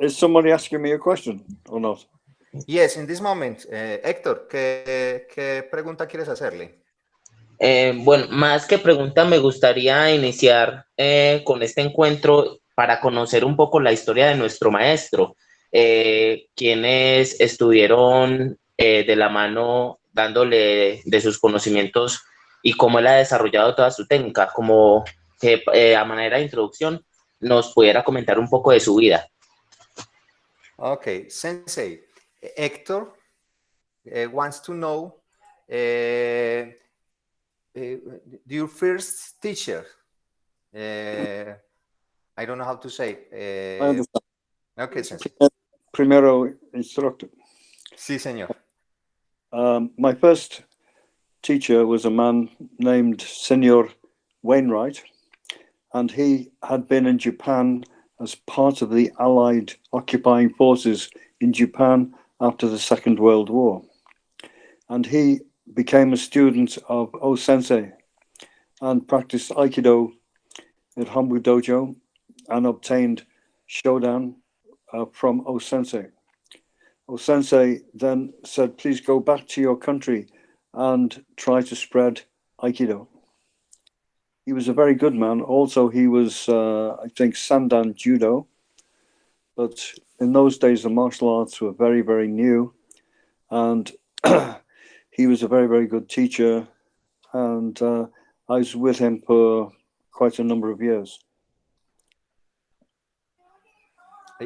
Is somebody asking me a question or not? Yes, in this moment. Héctor, ¿qué pregunta quieres hacerle? Bueno, más que pregunta, me gustaría iniciar con este encuentro para conocer un poco la historia de nuestro maestro, quienes estuvieron de la mano dándole de sus conocimientos y cómo él ha desarrollado toda su técnica, como que a manera de introducción nos pudiera comentar un poco de su vida. Okay, Sensei, Héctor wants to know your first teacher. I don't know how to say. I understand. Okay, Sensei. Primero instructor. Sí, señor. My first teacher was a man named Senor Wainwright, and he had been in Japan as part of the Allied occupying forces in Japan after the Second World War. And he became a student of O-sensei and practiced Aikido at Hombu Dojo and obtained Shodan from O-sensei. O-sensei then said, please go back to your country and try to spread Aikido. He was a very good man. Also, he was, I think, Sandan Judo. But in those days, the martial arts were very, very new. And he was a very, very good teacher. And I was with him for quite a number of years.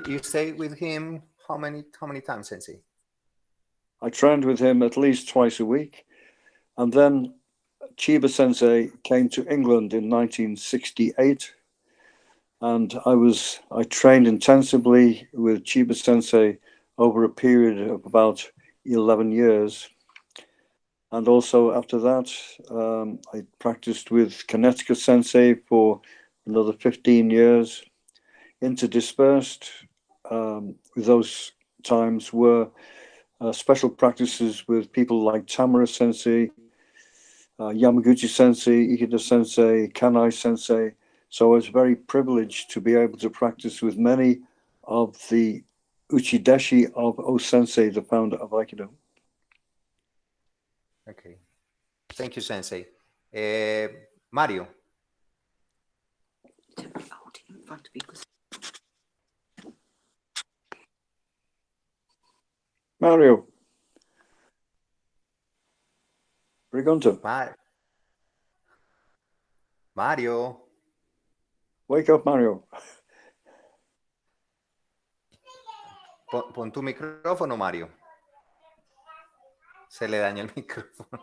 You stayed with him how many times, Sensei? I trained with him at least twice a week. And then Chiba Sensei came to England in 1968. And I trained intensively with Chiba Sensei over a period of about 11 years. And also after that, I practiced with Kanetsuka Sensei for another 15 years. Interdispersed with those times were special practices with people like Tamara Sensei, Yamaguchi Sensei, Ikeda Sensei, Kanai Sensei. So I was very privileged to be able to practice with many of the Uchideshi of O-sensei, the founder of Aikido. Okay. Thank you, Sensei. Mario. Mario. Brigonto. Mario. Wake up, Mario. Pon tu micrófono, Mario. Se le dañó el micrófono.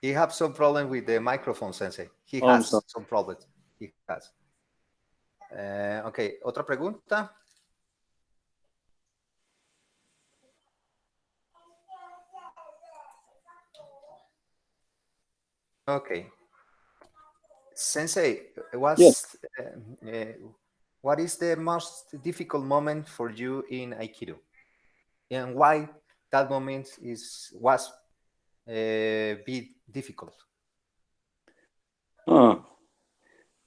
He has some problem with the microphone, Sensei. He has some problems. He has. Okay, otra pregunta. Okay. Sensei, what is the most difficult moment for you in Aikido? And why that moment was be difficult?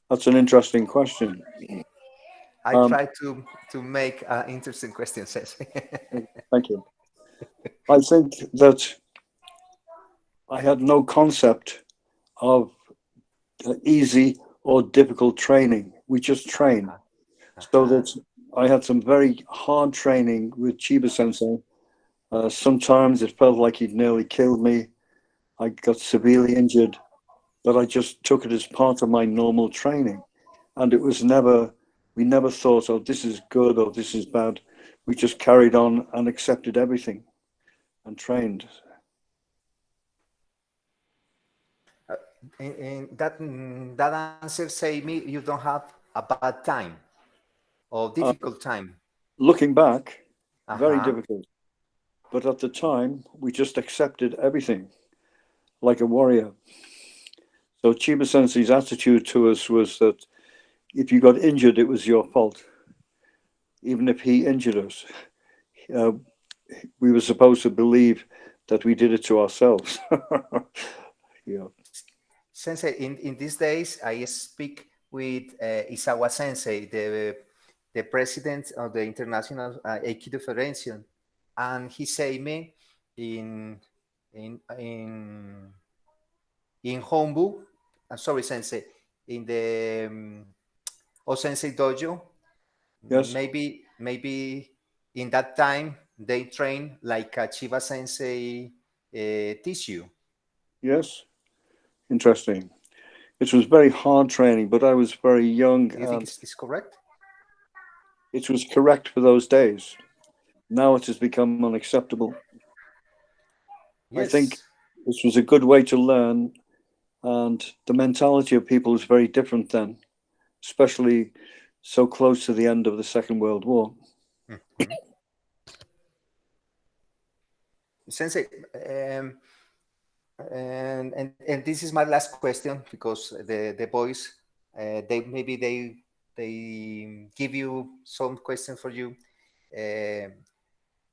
That's an interesting question. I try to make an interesting question, Sensei. Thank you. I think that I had no concept of easy or difficult training. We just train. So that I had some very hard training with Chiba Sensei. Sometimes it felt like he'd nearly killed me. I got severely injured, but I just took it as part of my normal training. And it was we never thought, oh, this is good or this is bad. We just carried on and accepted everything and trained. And that answer say me you don't have a bad time or difficult time. Looking back, very difficult. But at the time, we just accepted everything like a warrior. So Chiba Sensei's attitude to us was that if you got injured, it was your fault. Even if he injured us, we were supposed to believe that we did it to ourselves. Yeah. Sensei, in these days, I speak with Isawa Sensei, the the president of the International Aikido Federation, and he say me in Hombu, I'm sorry, Sensei, in the Sensei Dojo. Yes. Maybe in that time they train like Chiba Sensei teach you. Yes. Interesting. It was very hard training, but I was very young. Do you think it's correct? It was correct for those days. Now it has become unacceptable. Yes. I think this was a good way to learn, and the mentality of people was very different then, especially so close to the end of the Second World War. Mm-hmm. Sensei, and this is my last question, because the boys they give you some question for you.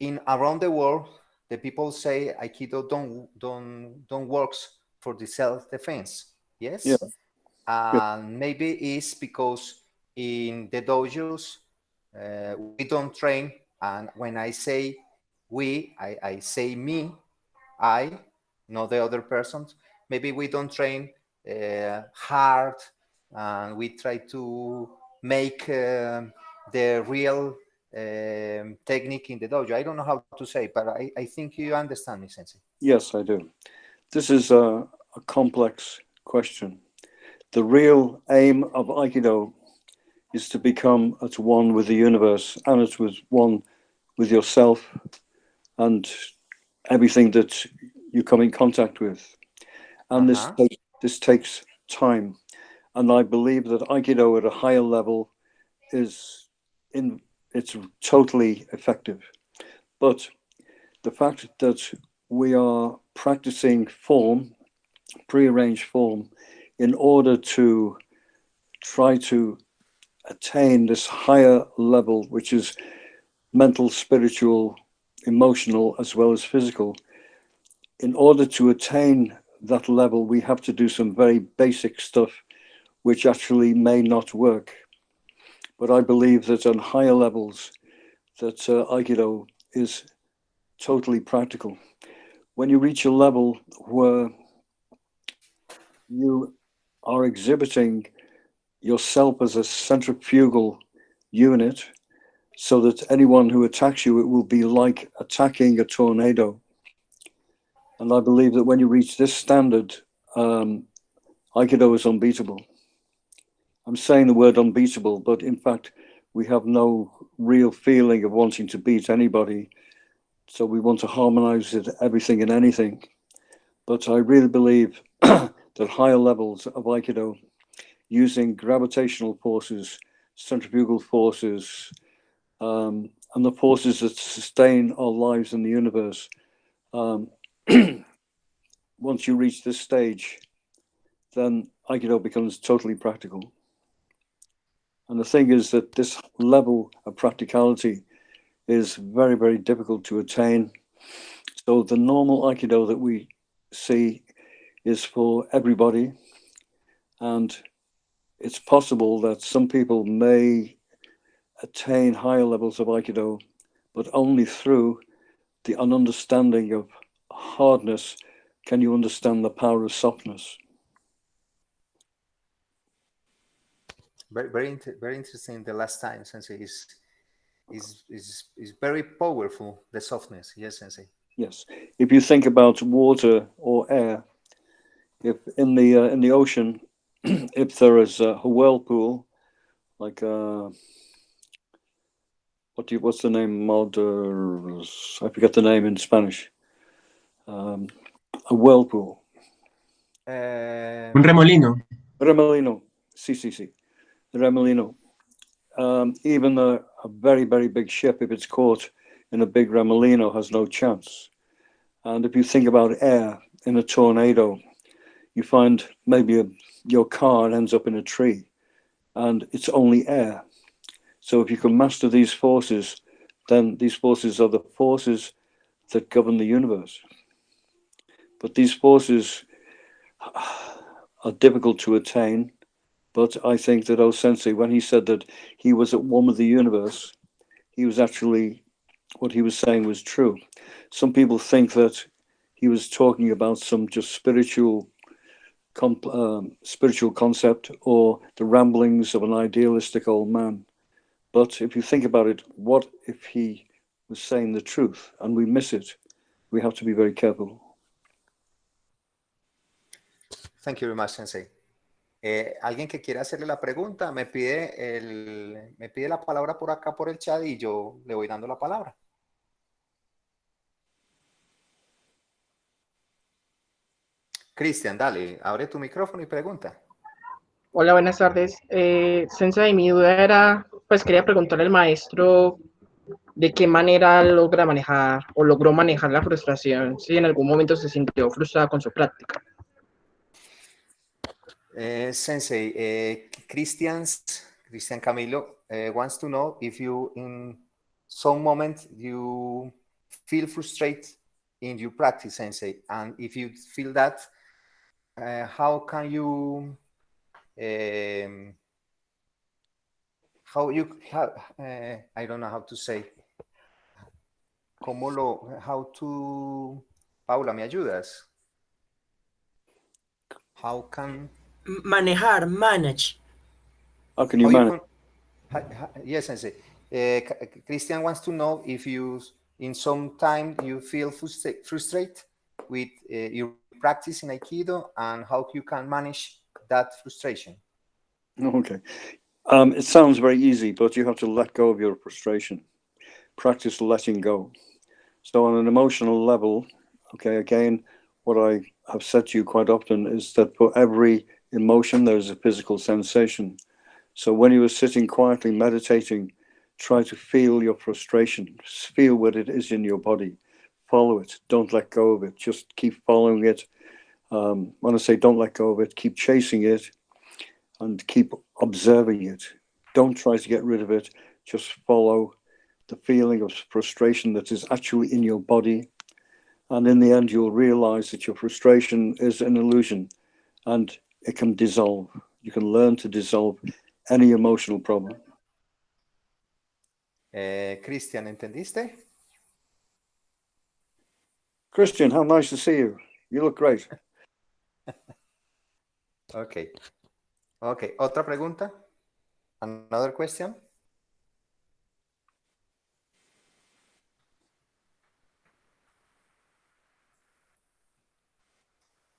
In around the world, the people say Aikido don't works for the self-defense. Yes. Yeah. And maybe it's because in the dojos we don't train, and when I say we, I say me, I, not the other persons. Maybe we don't train hard, and we try to make the real technique in the dojo. I don't know how to say, but I think you understand me, Sensei. Yes, I do. This is a complex question. The real aim of Aikido is to become at one with the universe, and it was one with yourself and everything that you come in contact with. And this takes time. And I believe that Aikido at a higher level it's totally effective. But the fact that we are practicing form, prearranged form, in order to try to attain this higher level, which is mental, spiritual, emotional, as well as physical. In order to attain that level, we have to do some very basic stuff, which actually may not work. But I believe that on higher levels, that Aikido is totally practical. When you reach a level where you are exhibiting yourself as a centrifugal unit, so that anyone who attacks you, it will be like attacking a tornado. And I believe that when you reach this standard, Aikido is unbeatable. I'm saying the word unbeatable, but in fact, we have no real feeling of wanting to beat anybody. So we want to harmonize it, everything and anything. But I really believe that higher levels of Aikido, using gravitational forces, centrifugal forces, and the forces that sustain our lives in the universe, once you reach this stage, then Aikido becomes totally practical. And the thing is that this level of practicality is very, very difficult to attain. So the normal Aikido that we see is for everybody. And it's possible that some people may attain higher levels of Aikido, but only through an understanding of hardness can you understand the power of softness. Very interesting. The last time, Sensei, is very powerful. The softness, yes, Sensei. Yes, if you think about water or air, if in the ocean, if there is a whirlpool, like what's the name? I forget the name in Spanish. A whirlpool. Un remolino. Remolino. Sí. Remolino. Even a very, very big ship, if it's caught in a big remolino, has no chance. And if you think about air in a tornado, you find maybe your car ends up in a tree, and it's only air. So if you can master these forces, then these forces are the forces that govern the universe. But these forces are difficult to attain, But I think that O-sensei, when he said that he was at one with the universe, he was actually, what he was saying was true. Some people think that he was talking about some just spiritual concept or the ramblings of an idealistic old man. But if you think about it, what if he was saying the truth and we miss it? We have to be very careful. Thank you very much, Sensei. Alguien que quiera hacerle la pregunta me pide la palabra por acá por el chat y yo le voy dando la palabra. Cristian, dale, abre tu micrófono y pregunta. Hola, buenas tardes. Sensei, mi duda era, pues quería preguntarle al maestro de qué manera logra manejar o logró manejar la frustración, si en algún momento se sintió frustrada con su práctica. Sensei, Christian Camilo wants to know if you, in some moment, you feel frustrated in your practice, Sensei, and if you feel that, how can you, I don't know how to say, Paula, ¿me ayudas? How can... manage. How can you manage? Yes, Sensei. Christian wants to know if you, in some time, you feel frustrated with your practice in Aikido and how you can manage that frustration. Okay. It sounds very easy, but you have to let go of your frustration. Practice letting go. So on an emotional level, okay, again, what I have said to you quite often is that for every emotion, there's a physical sensation. So when you are sitting quietly meditating, try to feel your frustration, feel what it is in your body, follow it, don't let go of it, just keep following it. When I say don't let go of it, keep chasing it and keep observing it. Don't try to get rid of it, just follow the feeling of frustration that is actually in your body. And in the end, you'll realize that your frustration is an illusion and it can dissolve. You can learn to dissolve any emotional problem. Christian, ¿entendiste? Christian, how nice to see you. You look great. Okay. Okay. ¿Otra pregunta? Another question?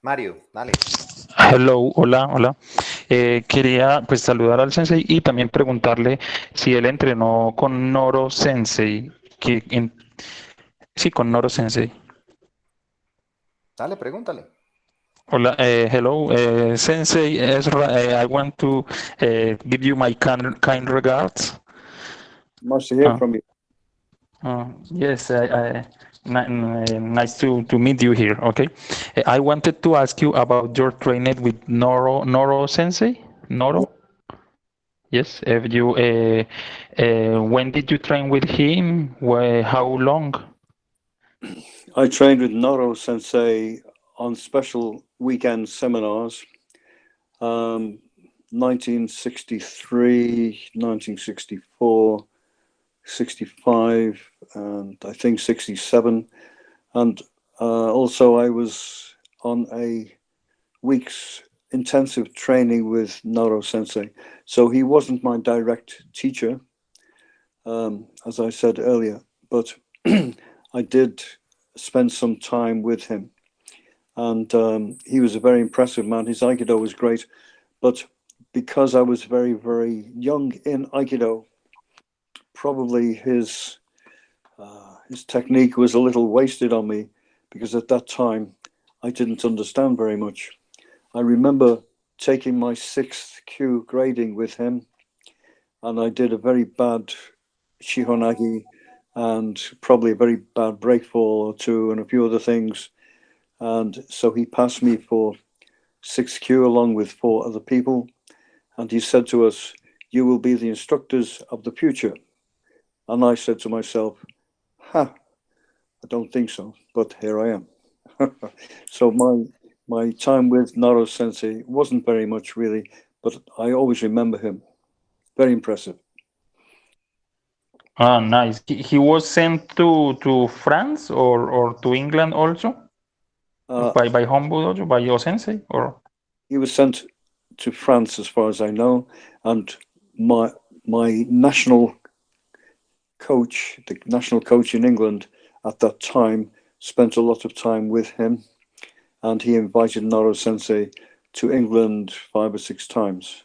Mario, dale. Hello, hola. Quería pues saludar al sensei y también preguntarle si él entrenó con Noro Sensei. Sí, con Noro Sensei. Dale, pregúntale. Hola, hello, Sensei Ezra. I want to give you my kind regards. Nice to hear from you. Yes, nice to meet you here. Okay, I wanted to ask you about your training with Noro Sensei. Noro. Yes. If you when did you train with him? How long? I trained with Noro Sensei on special weekend seminars. 1963, 1964. 65 and I think 67, and also I was on a week's intensive training with Noro Sensei. So he wasn't my direct teacher, as I said earlier, but I did spend some time with him, and he was a very impressive man. His Aikido was great, but because I was very, very young in Aikido, probably his technique was a little wasted on me, because at that time I didn't understand very much. I remember taking my 6th Q grading with him, and I did a very bad Shihonagi and probably a very bad breakfall or two and a few other things. And so he passed me for 6th Q along with 4 other people. And he said to us, "You will be the instructors of the future." And I said to myself, I don't think so, but here I am. So my time with Noro Sensei wasn't very much really, but I always remember him. Very impressive. Ah, nice. He was sent to France or to England also by Hombu Dojo, by your sensei, or he was sent to France, as far as I know, and my national coach, the national coach in England at that time, spent a lot of time with him, and he invited Noro Sensei to England 5 or 6 times,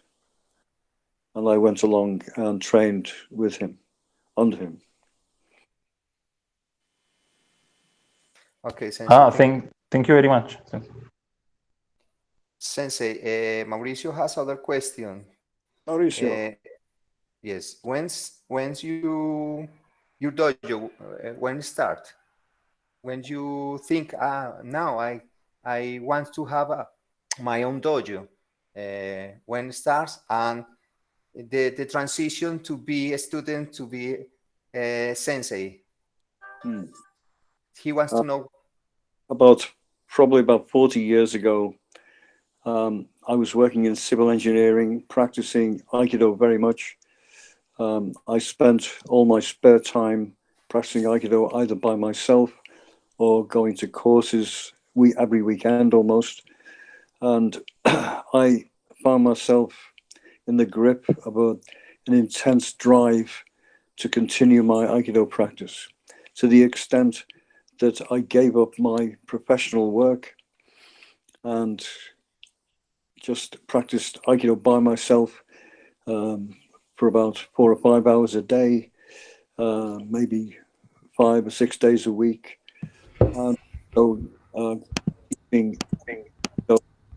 and I went along and trained with him, under him. Okay, Sensei. Thank you very much. Sensei, Mauricio has other question. Mauricio. Yes, when's your dojo, when start? When you think, now I want to have my own dojo, when starts, and the transition to be a student to be a sensei. He wants to know. Probably about 40 years ago, I was working in civil engineering, practicing Aikido very much. I spent all my spare time practicing Aikido either by myself or going to courses every weekend almost. And I found myself in the grip of an intense drive to continue my Aikido practice, to the extent that I gave up my professional work and just practiced Aikido by myself for about 4 or 5 hours a day, maybe 5 or 6 days a week. And so being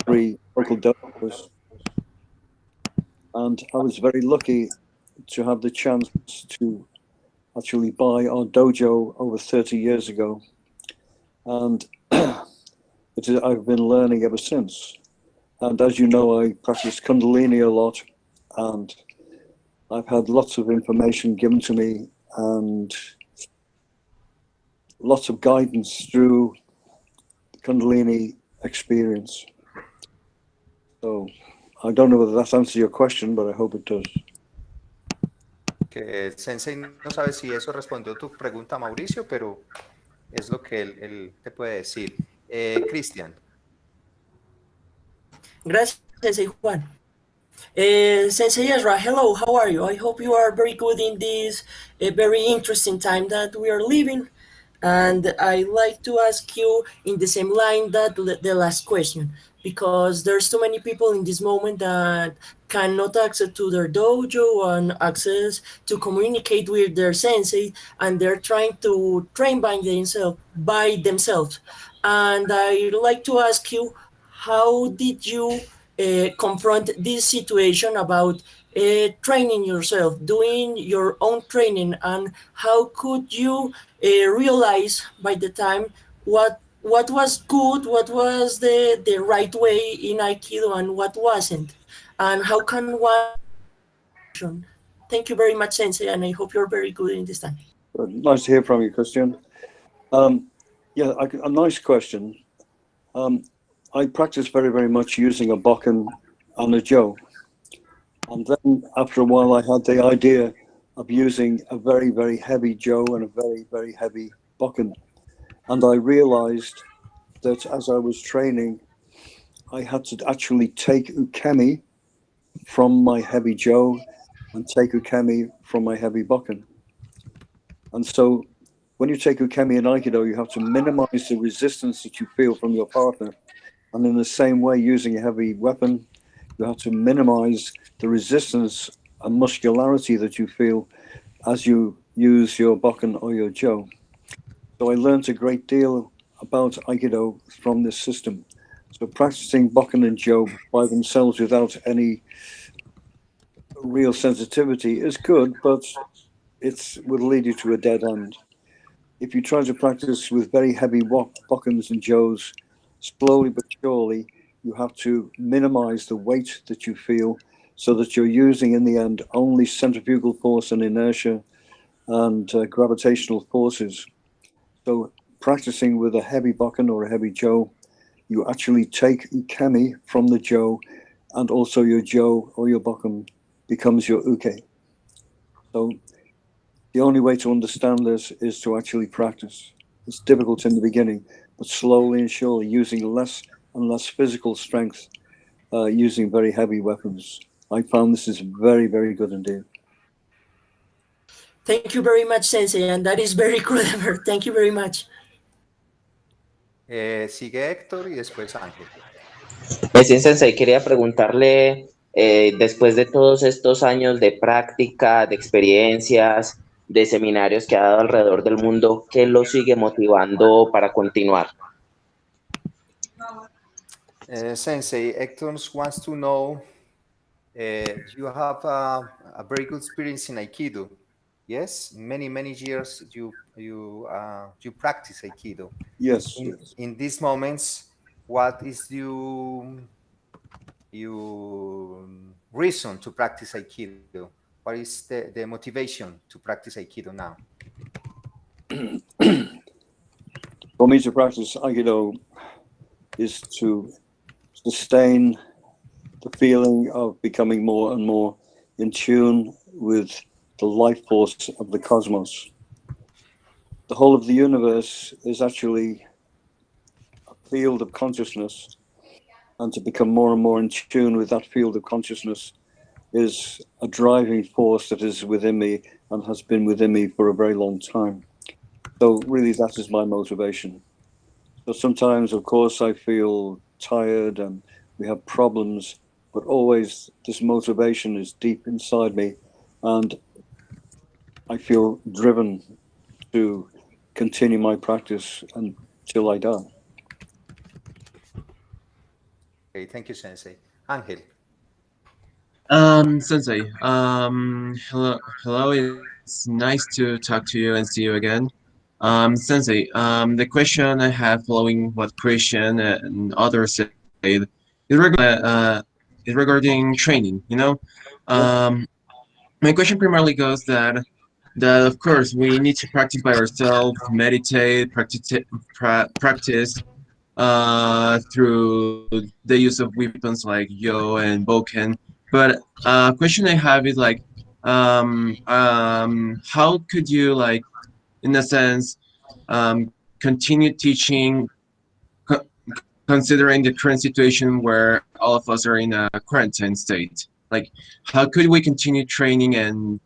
3 local dojos. And I was very lucky to have the chance to actually buy our dojo over 30 years ago. And I've been learning ever since. And as you know, I practice Kundalini a lot, and I've had lots of information given to me and lots of guidance through Kundalini experience. So I don't know whether that answers your question, but I hope it does. Que el sensei no sabe si eso respondió tu pregunta, Mauricio, pero es lo que él te puede decir. Cristian. Gracias, Sensei Juan. Sensei Ezra, hello, how are you? I hope you are very good in this very interesting time that we are living. And I'd like to ask you in the same line that the last question, because there's too many people in this moment that cannot access to their dojo and access to communicate with their sensei, and they're trying to train by themselves. And I'd like to ask you, how did you confront this situation about training yourself, doing your own training, and how could you realize by the time what was good, what was the right way in Aikido, and what wasn't, and how can one? Thank you very much, Sensei, and I hope you're very good in this time. Nice to hear from you, Christian. Yeah, a nice question. I practice very, very much using a bokken and a jo. And then after a while, I had the idea of using a very, very heavy jo and a very, very heavy bokken. And I realized that as I was training, I had to actually take ukemi from my heavy jo and take ukemi from my heavy bokken. And so when you take ukemi in Aikido, you have to minimize the resistance that you feel from your partner. And in the same way, using a heavy weapon, you have to minimize the resistance and muscularity that you feel as you use your bokken or your jo. So I learned a great deal about Aikido from this system. So practicing bokken and jo by themselves without any real sensitivity is good, but it will lead you to a dead end. If you try to practice with very heavy bokkens and jos, slowly but surely, you have to minimize the weight that you feel so that you're using, in the end, only centrifugal force and inertia and gravitational forces. So practicing with a heavy bokken or a heavy jo, you actually take ukemi from the jo and also your jo or your bokken becomes your uke. So the only way to understand this is to actually practice. It's difficult in the beginning, but slowly and surely, using less and less physical strength, using very heavy weapons. I found this is very, very good indeed. Thank you very much, Sensei, and that is very clever. Thank you very much. Sigue Héctor y después Ángel. Sí, Sensei, quería preguntarle, después de todos estos años de práctica, de experiencias, de seminarios que ha dado alrededor del mundo, ¿qué lo sigue motivando para continuar? Sensei, Héctor wants to know, you have a very good experience in Aikido. Yes, many years you practice Aikido. Yes. In these moments, what is your reason to practice Aikido? What is the motivation to practice Aikido now? For me to practice Aikido is to sustain the feeling of becoming more and more in tune with the life force of the cosmos. The whole of the universe is actually a field of consciousness, and to become more and more in tune with that field of consciousness is a driving force that is within me and has been within me for a very long time. So really that is my motivation. So sometimes, of course, I feel tired and we have problems, but always this motivation is deep inside me, and I feel driven to continue my practice until I die. Okay, thank you, Sensei. Ángel. Sensei, hello, it's nice to talk to you and see you again. Sensei, the question I have following what Christian and others said is regarding training, you know? My question primarily goes that of course we need to practice by ourselves, meditate, practice through the use of weapons like yo and bokken. But question I have is like, how could you, like, in a sense, continue teaching, considering the current situation where all of us are in a quarantine state? Like, how could we continue training and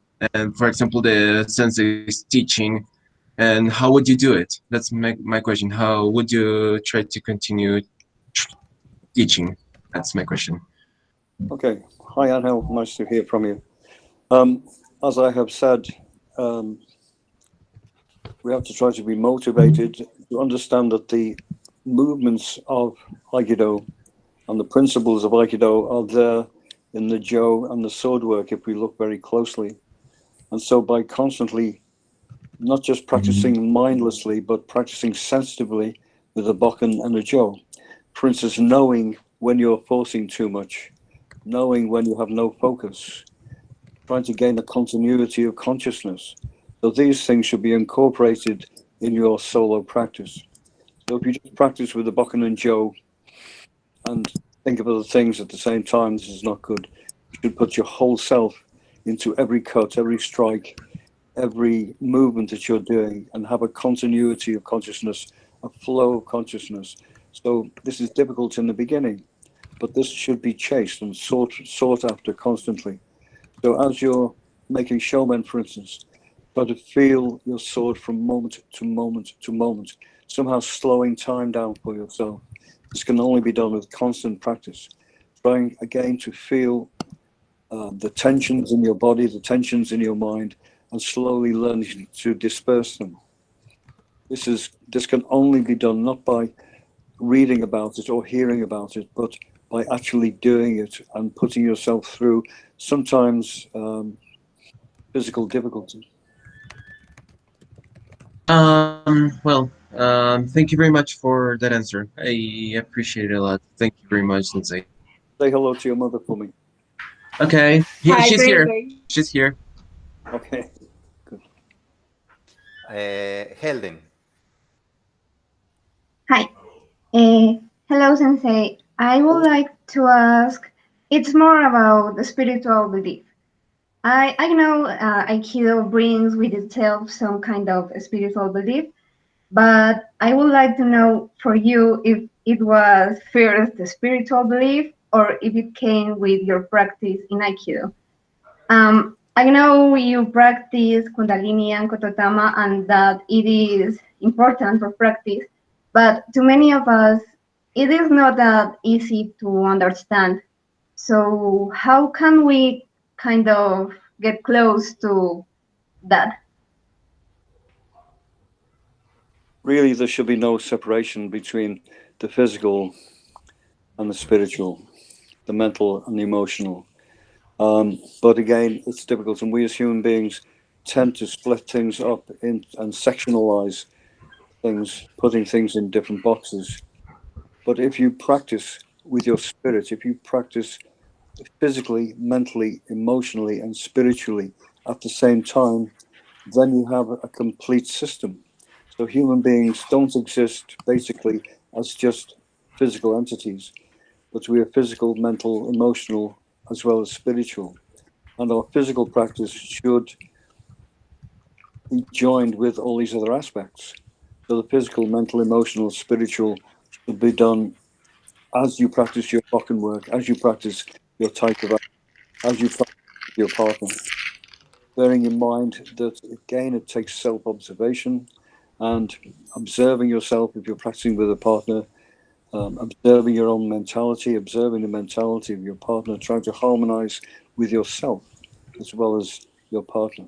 for example, the sensei's teaching, and how would you do it? That's my question. How would you try to continue teaching? That's my question. Okay. Hi, Angel. Nice to hear from you. As I have said, we have to try to be motivated to understand that the movements of Aikido and the principles of Aikido are there in the jo and the sword work if we look very closely. And so by constantly not just practicing mindlessly, but practicing sensitively with a bokken and a jo. For instance, knowing when you're forcing too much, knowing when you have no focus, trying to gain a continuity of consciousness. So these things should be incorporated in your solo practice. So if you just practice with the bokken and jo and think of other things at the same time, this is not good. You should put your whole self into every cut, every strike, every movement that you're doing, and have a continuity of consciousness, a flow of consciousness. So this is difficult in the beginning, but this should be chased and sought after constantly. So as you're making shomen, for instance, try to feel your sword from moment to moment to moment, somehow slowing time down for yourself. This can only be done with constant practice. Trying again to feel the tensions in your body, the tensions in your mind, and slowly learning to disperse them. This can only be done not by reading about it or hearing about it, but by actually doing it and putting yourself through sometimes physical difficulty. Thank you very much for that answer. I appreciate it a lot. Thank you very much, Sensei. Say hello to your mother for me. Okay. Hi, She's very here. good. She's here. Okay, good. Helden. Hi. Hello, Sensei. I would like to ask it's more about the spiritual belief. I know Aikido brings with itself some kind of spiritual belief, but I would like to know for you if it was first the spiritual belief or if it came with your practice in Aikido. I know you practice Kundalini and Kototama and that it is important for practice, but to many of us, it is not that easy to understand. So how can we kind of get close to that? Really, there should be no separation between the physical and the spiritual, the mental and the emotional. But again, it's difficult, and we as human beings tend to split things up and sectionalize things, putting things in different boxes. But if you practice with your spirit, if you practice physically, mentally, emotionally, and spiritually at the same time, then you have a complete system. So human beings don't exist basically as just physical entities, but we are physical, mental, emotional, as well as spiritual. And our physical practice should be joined with all these other aspects. So the physical, mental, emotional, spiritual should be done as you practice your Bokken work, as you practice your taekwondo, as you practice with your partner. Bearing in mind that, again, it takes self-observation and observing yourself if you're practicing with a partner, observing your own mentality, observing the mentality of your partner, trying to harmonize with yourself as well as your partner.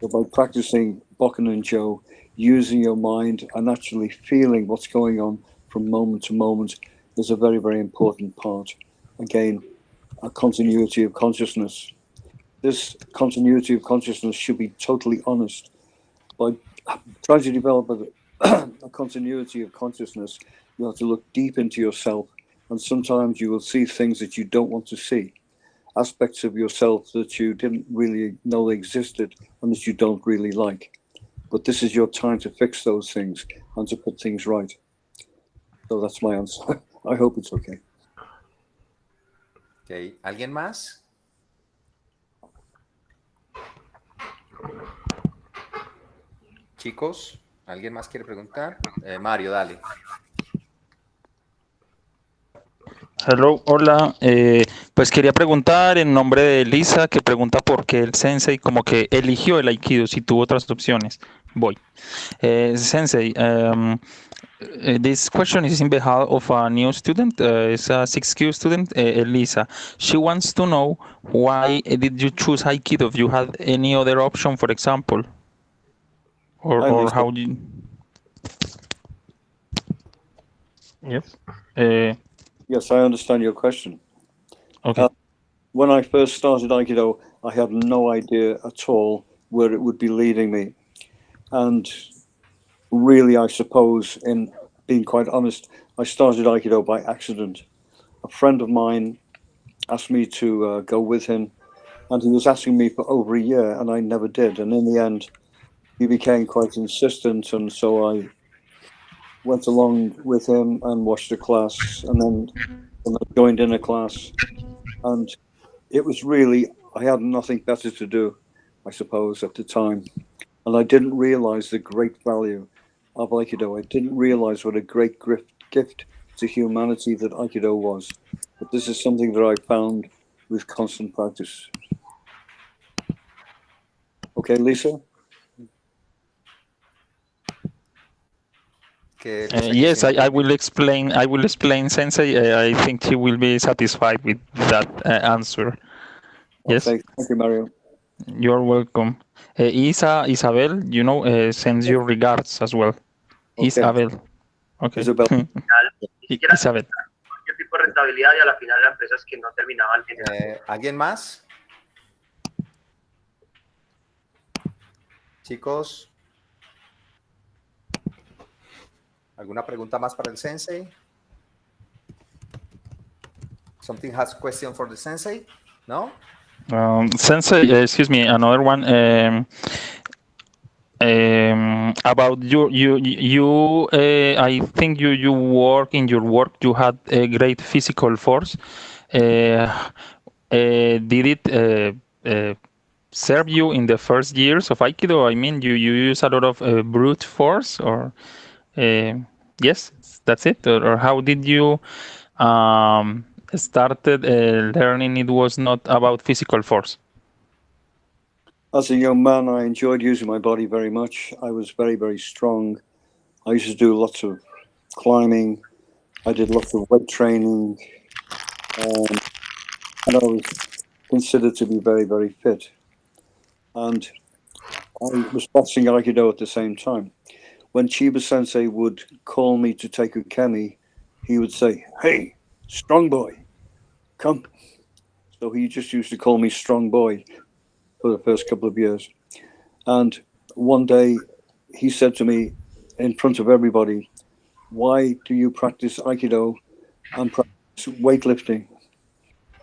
So by practicing Bokken and Jo, using your mind and actually feeling what's going on from moment to moment is a very, very important part. Again, a continuity of consciousness. This continuity of consciousness should be totally honest. By trying to develop a continuity of consciousness, you have to look deep into yourself, and sometimes you will see things that you don't want to see, aspects of yourself that you didn't really know existed and that you don't really like. But this is your time to fix those things and to put things right. So that's my answer. I hope it's okay. Okay. ¿Alguien más? Chicos, ¿alguien más quiere preguntar? Mario, dale. Hello, hola. Pues quería preguntar en nombre de Lisa, que pregunta por qué el sensei como que eligió el Aikido si tuvo otras opciones. Voy. Sensei, this question is in behalf of a new student. It's a 6Q student, Lisa. She wants to know why did you choose Aikido if you had any other option, for example? Or how do you... Yes. Yes, I understand your question. Okay. When I first started Aikido, I had no idea at all where it would be leading me. And really, I suppose, in being quite honest, I started Aikido by accident. A friend of mine asked me to go with him, and he was asking me for over a year, and I never did. And in the end, he became quite insistent, and so I went along with him and watched a class, and then joined in a class. And it was really, I had nothing better to do, I suppose, at the time. And I didn't realize the great value of Aikido. I didn't realize what a great gift to humanity that Aikido was. But this is something that I found with constant practice. Okay, Lisa? Yes, I will explain. I will explain, Sensei. I think he will be satisfied with that answer. Yes. Okay, thank you, Mario. You're welcome. Isabel, you know, sends your regards as well. Okay. Isabel. Okay. Isabel. Isabel. Cualquier tipo de rentabilidad y a la final eran empresas que no terminaban generando. ¿Alguien más? Chicos. ¿Alguna pregunta más para el sensei? Something has question for the sensei? No? Sensei, excuse me, another one. About you I think you work in your work, you had a great physical force. did it serve you in the first years of Aikido? I mean, you use a lot of brute force, or yes, that's it. Or how did you started learning it was not about physical force? As a young man, I enjoyed using my body very much. I was very, very strong. I used to do lots of climbing. I did lots of weight training. And I was considered to be very, very fit. And I was practicing Aikido at the same time. When Chiba Sensei would call me to take a kemi, he would say, "Hey, strong boy, come." So he just used to call me strong boy for the first couple of years. And one day he said to me in front of everybody, "Why do you practice Aikido and practice weightlifting?"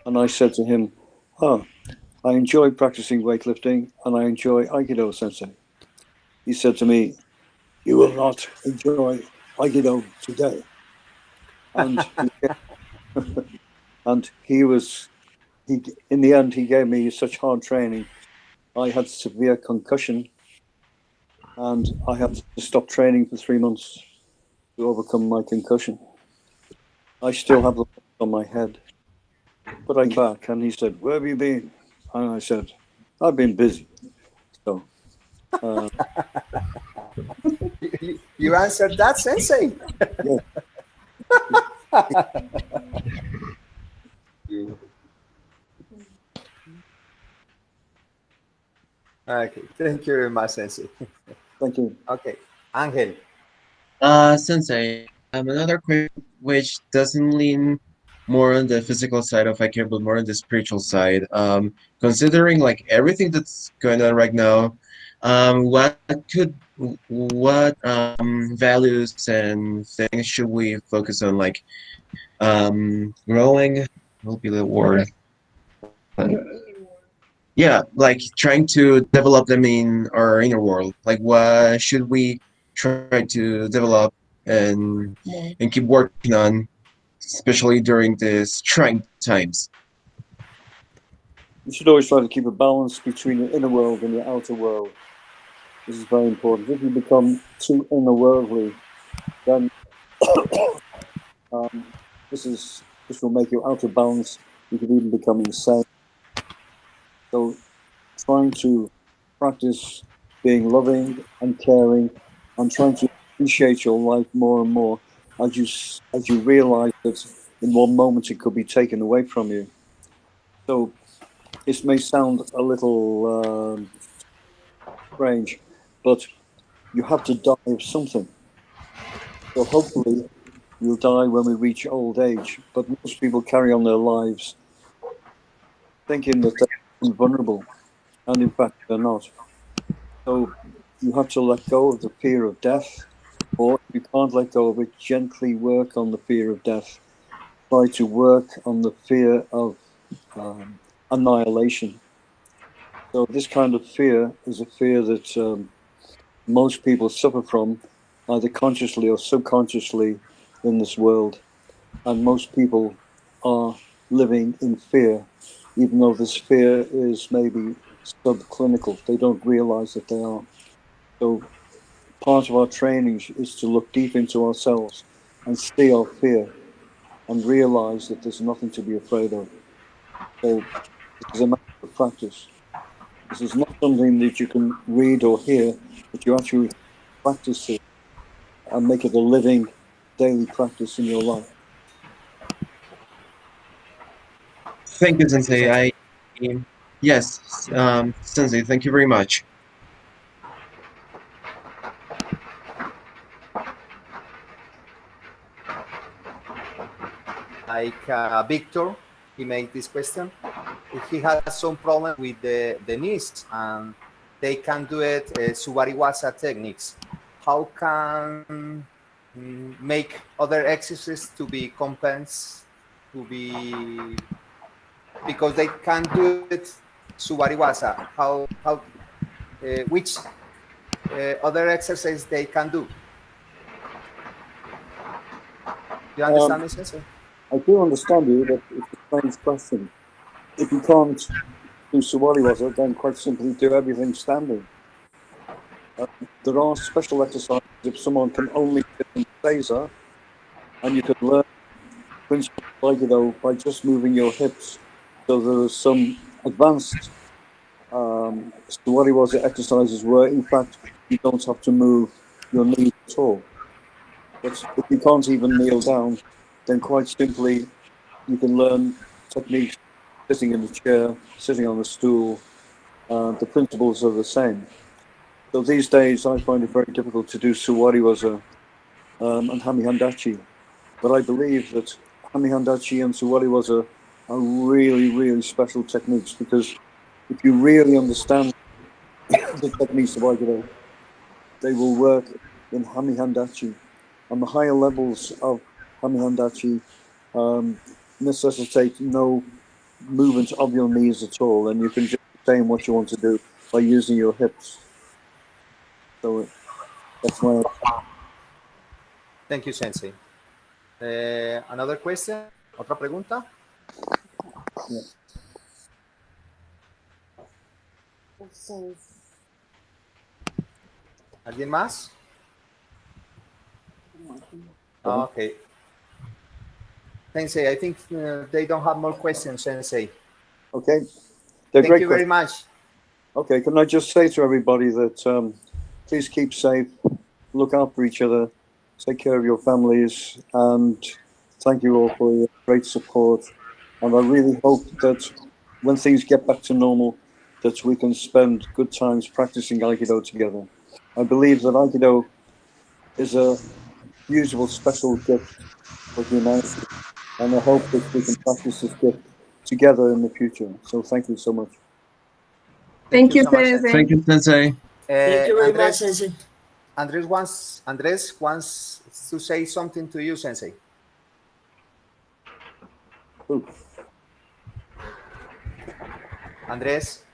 And I said to him, "Oh, I enjoy practicing weightlifting and I enjoy Aikido, Sensei." He said to me, "You will not enjoy Aikido today." And he in the end, he gave me such hard training. I had severe concussion and I had to stop training for 3 months to overcome my concussion. I still have the on my head, but I came back and he said, "Where have you been?" And I said, "I've been busy." So you answered that, Sensei. yeah. Okay, thank you very much, Sensei. Thank you. Okay, Angel. Sensei, another question which doesn't lean more on the physical side of Aikido, but more on the spiritual side. Considering like everything that's going on right now, what values and things should we focus on? Like growing will be the word. Yeah, like trying to develop them in our inner world. Like what should we try to develop and keep working on, especially during these trying times? You should always try to keep a balance between your inner world and your outer world. This is very important. If you become too inner worldly, then this will make you out of balance. You could even become insane. So trying to practice being loving and caring and trying to appreciate your life more and more as you realize that in one moment it could be taken away from you. So this may sound a little strange, but you have to die of something. So hopefully you'll die when we reach old age, but most people carry on their lives thinking that they're invulnerable, and in fact they're not. So you have to let go of the fear of death, or if you can't let go of it, gently work on the fear of death. Try to work on the fear of annihilation. So this kind of fear is a fear that most people suffer from, either consciously or subconsciously in this world. And most people are living in fear, even though this fear is maybe subclinical. They don't realize that they are. So part of our training is to look deep into ourselves and see our fear and realize that there's nothing to be afraid of. So this is a matter of practice. This is not something that you can read or hear, but you actually practice it and make it a living daily practice in your life. Thank you, Sensei. Yes, Sensei, thank you very much. Like Victor, he made this question. If he has some problem with the knees and they can do it Subariwasa techniques, how can make other exercises to be compensated, because they can do it Subariwasa? Which other exercise they can do? Do you understand me, Sensei? I do understand you, but strange question. If you can't do Sawariwaza, then quite simply do everything standing. There are special exercises if someone can only sit in Seiza, and you can learn principles of Aikido by just moving your hips. So there are some advanced Sawariwaza exercises where, in fact, you don't have to move your knees at all. But if you can't even kneel down, then quite simply you can learn techniques sitting in the chair, sitting on the stool. The principles are the same. So these days I find it very difficult to do Sawariwaza and Hamihandachi. But I believe that Hamihandachi and Sawariwaza are really, really special techniques, because if you really understand the techniques of Aikido, they will work in Hamihandachi. And the higher levels of Hamihandachi necessitate no movement of your knees at all, and you can just say what you want to do by using your hips. So that's my... Thank you, Sensei. Another question? ¿Otra pregunta? Yeah. ¿Alguien más? Okay. Sensei, I think they don't have more questions, Sensei. Okay. They're Thank great you very questions. much. Okay, can I just say to everybody that please keep safe, look after each other, take care of your families, and thank you all for your great support. And I really hope that when things get back to normal, that we can spend good times practicing Aikido together. I believe that Aikido is a usable, special gift for humanity, and I hope that we can practice this gift together in the future. So thank you so much. Thank you, so much, Sensei. Thank you, Sensei. Thank you very much, Sensei. Andres wants to say something to you, Sensei. Ooh. Andres?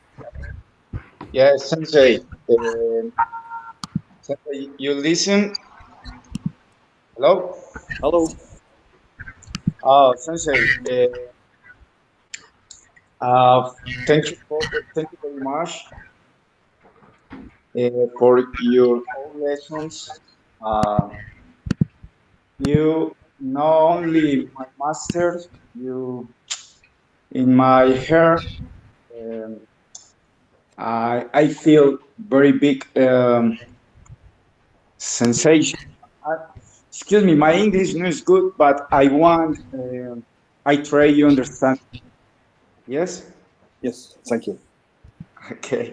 Yes, Sensei. Sensei, you listen? Hello? Hello. Oh, Sensei. Thank you very much for your own lessons. You not only my master, you in my heart. I feel very big sensation. Excuse me, my English no is good, but I want, I try you understand. Yes? Yes, thank you. Okay.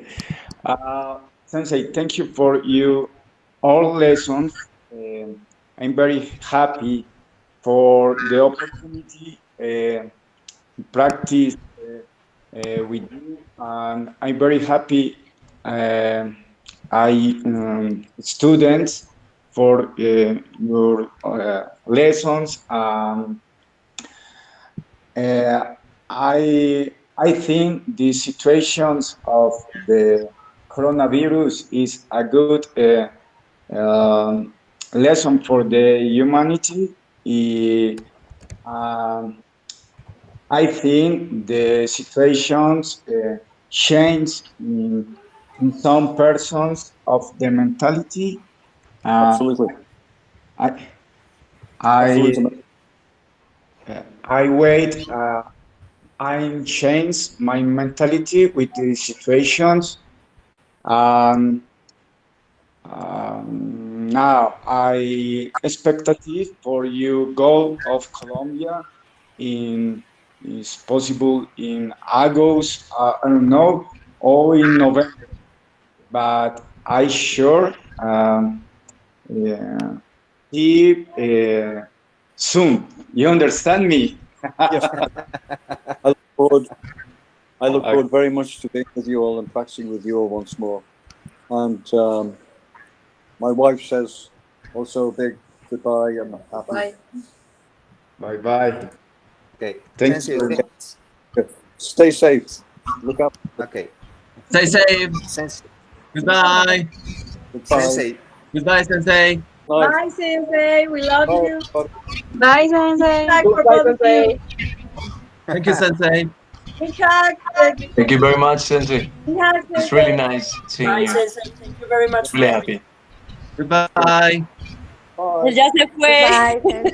Sensei, thank you for your all lessons. I'm very happy for the opportunity to practice with you, and I'm very happy students for your lessons. I think the situations of the coronavirus is a good lesson for the humanity. I think the situations change in some persons of the mentality. Absolutely. Absolutely. I wait. I change my mentality with the situations. Now I expectative for you goal of Colombia is possible in August, I don't know, or in November, but I sure soon. You understand me? Yes. I look forward very much to being with you all and practicing with you all once more. And my wife says also a big goodbye and happy. Bye. Bye bye. Okay. Thank you. Stay safe. Look up. Okay. Stay safe. Sensei. Goodbye. Goodbye. Sensei. Goodbye, Sensei. Bye, Sensei. We love you. Bye. Bye, Sensei. Goodbye, Sensei. Thank you, Sensei. Thank you very much, Sensei. It's really nice seeing Bye, you. Sensei. Thank you very much. Really happy. Goodbye. Él ya se fue. Bye.